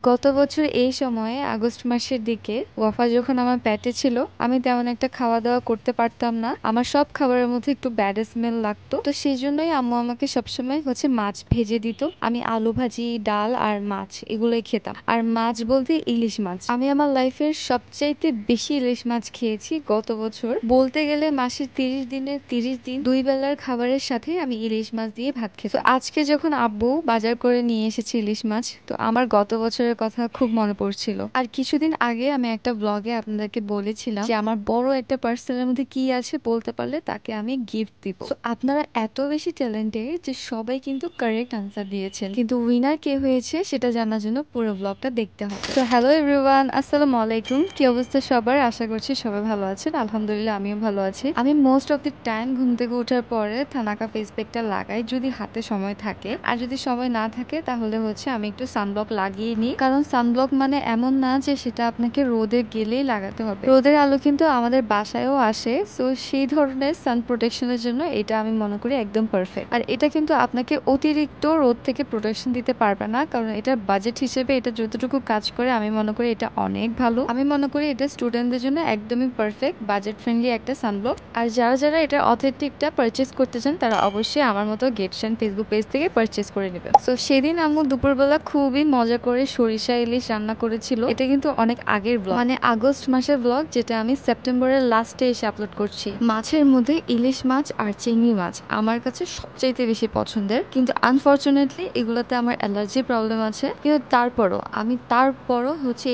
গত বছর এই সময়ে আগস্ট মাসের দিকে ওয়াফা যখন আমার পেটে ছিল, আমি তেমন একটা খাওয়া-দাওয়া করতে পারতাম না। আমার সব খাবারের মধ্যে একটু ব্যাড স্মেল লাগতো। তো সেজন্যই আম্মু আমাকে সবসময় মাছ ভেজে দিত। আমি আলু ভাজি, ডাল আর মাছ এগুলোই খেতাম। আর মাছ বলতে ইলিশ মাছ। আমি আমার লাইফের সবচাইতে বেশি ইলিশ মাছ খেয়েছি গত বছর। বলতে গেলে মাসের ৩০ দিনের ৩০ দিন ২ বেলার খাবারের সাথে আমি ইলিশ মাছ দিয়ে ভাত খেতাম। তো আজকে যখন আব্বু বাজার করে নিয়ে এসেছে ইলিশ মাছ, তো আমার গত বছরের কথা খুব মনে পড়ছিল। আর কিছুদিন আগে আমি একটা ব্লগে আপনাদেরকে বলেছিলাম যে আমার বড় একটা পার্সেলের মধ্যে কি আছে বলতে পারলে তাকে আমি গিফট দিব। তো আপনারা এত বেশি ট্যালেন্টেড যে সবাই কিন্তু কারেক্ট আনসার দিয়েছেন, কিন্তু উইনার কে হয়েছে সেটা জানার জন্য পুরো ব্লগটা দেখতে হবে। তো হ্যালো এভরিওয়ান, আসসালামু আলাইকুম। কি অবস্থা সবার? আশা করছি সবাই ভালো আছেন। আলহামদুলিল্লাহ আমিও ভালো আছি। আমি মোস্ট অফ দি টাইম ঘুম থেকে ওঠার পরে থানাকা ফেস প্যাকটা লাগাই যদি হাতে সময় থাকে, আর যদি সময় না থাকে তাহলে আমি একটু সানব্লক লাগিয়ে নিই। কারণ সানব্লক মানে এমন না যে সেটা আপনাকে রোদে গেলেই লাগাতে হবে। রোদের আলো কিন্তু আমাদের বাসায়ও আসে, সো সেই ধরনের সান প্রোটেকশনের জন্য এটা আমি মনে করি একদম পারফেক্ট। আর এটা কিন্তু আপনাকে অতিরিক্ত রোদ থেকে প্রোটেকশন দিতে পারবে না, কারণ এটার বাজেট হিসেবে এটা যতটুকু কাজ করে আমি মনে করি এটা অনেক ভালো। আমি মনে করি এটা স্টুডেন্টদের জন্য একদমই পারফেক্ট, বাজেট ফ্রেন্ডলি একটা সানব্লক। আর যারা যারা এটা অথেন্টিকটা পারচেজ করতে চান তারা অবশ্যই আমার মতো গেটশন ফেসবুক পেজ থেকে পারচেজ করে নেবেন। তো সেদিন আম্মু দুপুরবেলা খুবই মজা করে সরিষা ইলিশ রান্না করেছিল। এটা কিন্তু অনেক আগের ব্লগ, মানে আগস্ট মাসের ব্লগ, যেটা আমি সেপ্টেম্বরের লাস্টে এসে আপলোড করছি। মাছের মধ্যে ইলিশ মাছ আর চিংড়ি মাছ আমার কাছে সবচাইতে বেশি পছন্দের, কিন্তু আনফরচুনেটলি এগুলোতে আমার অ্যালার্জি প্রবলেম আছে। কিন্তু তারপরও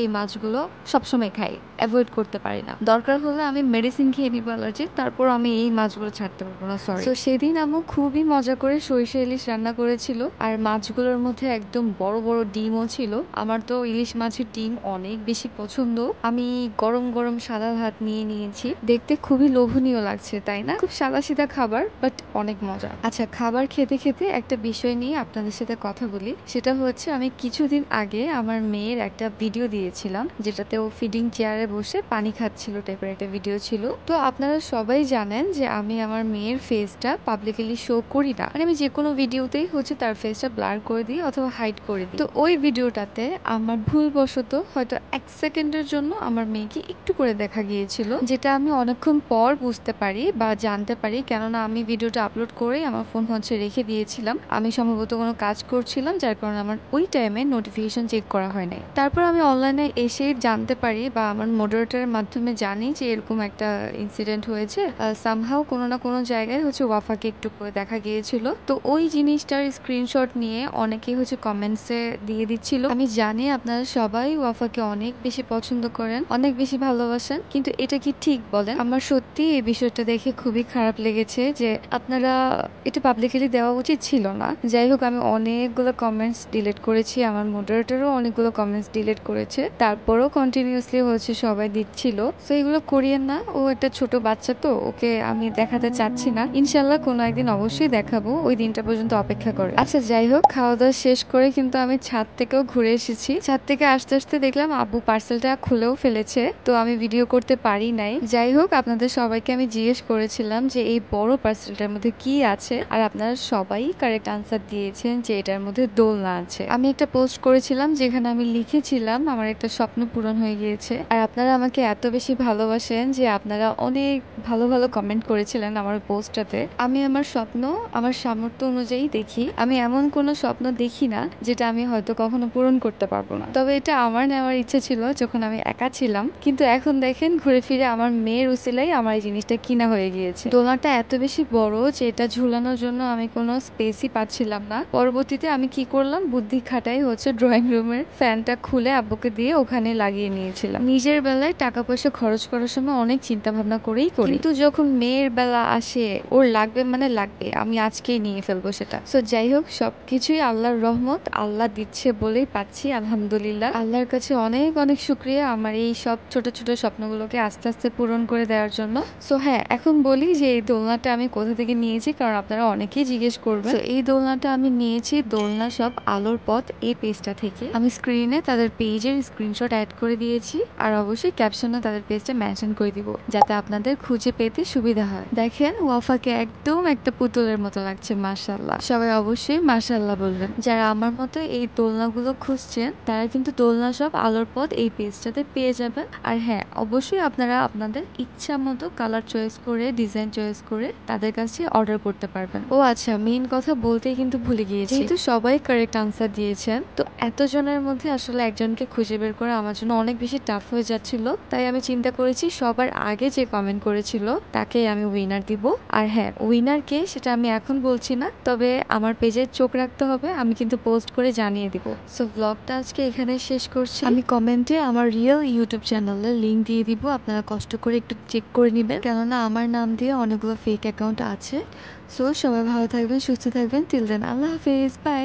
এই মাছগুলো সবসময় খাই, অ্যাভয়েড করতে পারি না। দরকার হলে আমি মেডিসিন খেয়ে নিবো অ্যালার্জি, তারপর আমি এই মাছগুলো ছাড়তে পারবো না, সরি। তো সেদিন আম্মু খুবই মজা করে সরিষা ইলিশ রান্না করেছিল, আর মাছগুলোর মধ্যে একদম বড় বড় ডিমও ছিল। আমার তো ইলিশ মাছের ডিম অনেক বেশি পছন্দ। আমি গরম গরম সাদা ভাত নিয়ে নিয়েছি। দেখতে খুবই লোভনীয় লাগছে, তাই না? খুব সাদা সিধা খাবার, বাট অনেক মজা। আচ্ছা, খাবার খেতে খেতে একটা বিষয় নিয়ে আপনাদের সাথে কথা বলি। সেটা আমি কিছুদিন আগে আমার মেয়ের একটা ভিডিও দিয়েছিলাম, যেটাতে ও ফিডিং চেয়ারে বসে পানি খাচ্ছিল টাইপের একটা ভিডিও ছিল। তো আপনারা সবাই জানেন যে আমি আমার মেয়ের ফেসটা পাবলিকলি শো করি না, মানে আমি যে কোনো ভিডিওতেই তার ফেসটা ব্লার করে দিই অথবা হাইড করে দিই। তো ওই ভিডিওটাতে আমার ভুলবশত হয়তো 1 সেকেন্ডের জন্য আমার মেয়েকে একটু করে দেখা গিয়েছিল, যেটা আমি অনেকক্ষণ পর বুঝতে পারি বা জানতে পারি, কেননা আমি ভিডিওটা আপলোড করে আমার ফোন রেখে দিয়েছিলাম। আমি সম্ভবত কোনো কাজ করছিলাম, যার কারণে আমার ওই টাইমে নোটিফিকেশন চেক করা হয় নাই। তারপর আমি অনলাইনে এসে জানতে পারি বা আমার মডারেটরের মাধ্যমে জানি যে এরকম একটা ইনসিডেন্ট হয়েছে। সামহাও কোনো না কোনো জায়গায় ওয়াফাকে একটু করে দেখা গিয়েছিল। তো ওই জিনিসটার স্ক্রিনশট নিয়ে অনেকেই কমেন্টসে দিয়ে দিচ্ছিল। আমি জানি আপনারা সবাই ওয়াফাকে অনেক বেশি পছন্দ করেন, অনেক বেশি ভালোবাসেন, কিন্তু এটা কি ঠিক বলেন? আমার সত্যি এই বিষয়টা দেখে খুবই খারাপ লেগেছে যে আপনারা এটা পাবলিকলি দেওয়া উচিত ছিল না। যাই হোক, আমি অনেকগুলো কমেন্টস ডিলিট করেছি, আমার মডারেটরও অনেকগুলো কমেন্টস ডিলিট করেছে, তারপরও কন্টিনিউয়াসলি সবাই দিচ্ছিল। তো এগুলো করিয়েন না, ও একটা ছোট বাচ্চা, তো ওকে আমি দেখাতে চাচ্ছি না। ইনশাল্লাহ কোনো একদিন অবশ্যই দেখাবো, ওই দিনটা পর্যন্ত অপেক্ষা করে। আচ্ছা যাই হোক, খাওয়া দাওয়া শেষ করে কিন্তু আমি ছাদ থেকেও ঘুরে এসেছি। ছাদ থেকে আসতে আসতে দেখলাম আব্বু পার্সেলটা খুলেও ফেলেছে, তো আমি ভিডিও করতে পারি নাই। যাই হোক, আপনাদের সবাইকে আমি জিজ্ঞেস করেছিলাম যে এই বড় পার্সেলটার মধ্যে কি আছে, আর আপনারা সবাই কারেক্ট আনসার দিয়েছেন যে এটার মধ্যে দোলনা আছে। আমি একটা পোস্ট করেছিলাম যেখানে আমি লিখেছিলাম আমার একটা স্বপ্ন পূরণ হয়ে গিয়েছে। আর আপনারা আমাকে এত বেশি ভালোবাসেন যে আপনারা অনেক ভালো ভালো কমেন্ট করেছিলেন আমার পোস্টটাতে। আমি আমার স্বপ্ন আমার সামর্থ্য অনুযায়ী দেখি। আমি এমন কোনো স্বপ্ন দেখি না যেটা আমি হয়তো কখনো পূরণ করতে পারবো না। তবে এটা আমার নেওয়ার ইচ্ছে ছিল যখন আমি একা ছিলাম, কিন্তু এখন দেখেন ঘুরে ফিরে আমার মেয়ের উসিলাই আমার এই জিনিসটা কিনা হয়ে গিয়েছে। দোলনাটা এত বেশি বড় যে এটা ঝুলানোর জন্য আমি কোনো স্পেসই পাচ্ছিলাম না। পরবর্তীতে আমি কি করলাম, বুদ্ধি খাটাই ড্রয়িং রুমের ফ্যানটা খুলে আব্বুকে দিয়ে ওখানে লাগিয়ে নিয়েছিলাম। নিজের বেলায় টাকা পয়সা খরচ করার সময় অনেক চিন্তা ভাবনা করেই করি, কিন্তু যখন মেয়ের বেলা আসে, ওর লাগবে মানে লাগবে, আমি আজকেই নিয়ে ফেলবো সেটা। তো যাই হোক, সবকিছুই আল্লাহর রহমত, আল্লাহ দিচ্ছে বলেই পাচ্ছি, আলহামদুলিল্লাহ। আল্লাহর কাছে অনেক অনেক শুক্রিয়া আমার এই সব ছোট ছোট স্বপ্নগুলোকে আস্তে আস্তে পূরণ করে দেওয়ার জন্য। সো হ্যাঁ, এখন বলি যে এই দোলনাটা আমি কোথা থেকে নিয়েছি, কারণ আপনারা অনেকেই জিজ্ঞেস করবেন। এই দোলনাটা আমি নিয়েছি দোলনা সব আলোর পথ এই পেজটা থেকে। আমি স্ক্রিনে তাদের পেজের স্ক্রিনশট অ্যাড করে দিয়েছি, আর অবশ্যই ক্যাপশনে তাদের পেজটা মেনশন করে দিব, যাতে আপনাদের খুঁজে পেতে সুবিধা হয়। দেখেন ওয়াফাকে একদম একটা পুতুলের মতো লাগছে, মাশাআল্লাহ। সবাই অবশ্যই মাশাআল্লাহ বলবেন। যারা আমার মতো এই দোলনাগুলো খুঁজছেন তারা কিন্তু দোলনা সব আলোর পথ এই পেজটাতে পেয়ে যাবেন। আর হ্যাঁ, অবশ্যই আপনারা আপনাদের ইচ্ছা মতো কালার চয়েস করে, ডিজাইন চয়েস করে তাদের কাছে অর্ডার করতে পারবেন। ও আচ্ছা, মেইন কথা বলতেই কিন্তু ভুলে গিয়েছি, যেহেতু সবাই কারেক্ট আনসার দিয়েছেন, তো এতজনের মধ্যে আসলে একজনকে খুঁজে বের করা আমার জন্য অনেক বেশি টাফ হয়ে যাচ্ছিল। তাই আমি চিন্তা করেছি সবার আগে যে কমেন্ট করেছিল তাকেই আমি উইনার দিব। আর হ্যাঁ, উইনার কে সেটা আমি এখন বলছি না, তবে আমার পেজে চোখ রাখতে হবে, আমি কিন্তু পোস্ট করে জানিয়ে দিব। সো ব্লগটা আজকে এখানে শেষ করছি। আমি কমেন্টে আমার রিয়েল ইউটিউব চ্যানেলের লিঙ্ক দিয়ে দিব, আপনারা কষ্ট করে একটু চেক করে নেবেন, কেননা আমার নাম দিয়ে অনেকগুলো ফেক অ্যাকাউন্ট আছে। সো সবাই ভালো থাকবেন, সুস্থ থাকবেন। টিল দেন, আল্লাহ হাফিজ, বাই।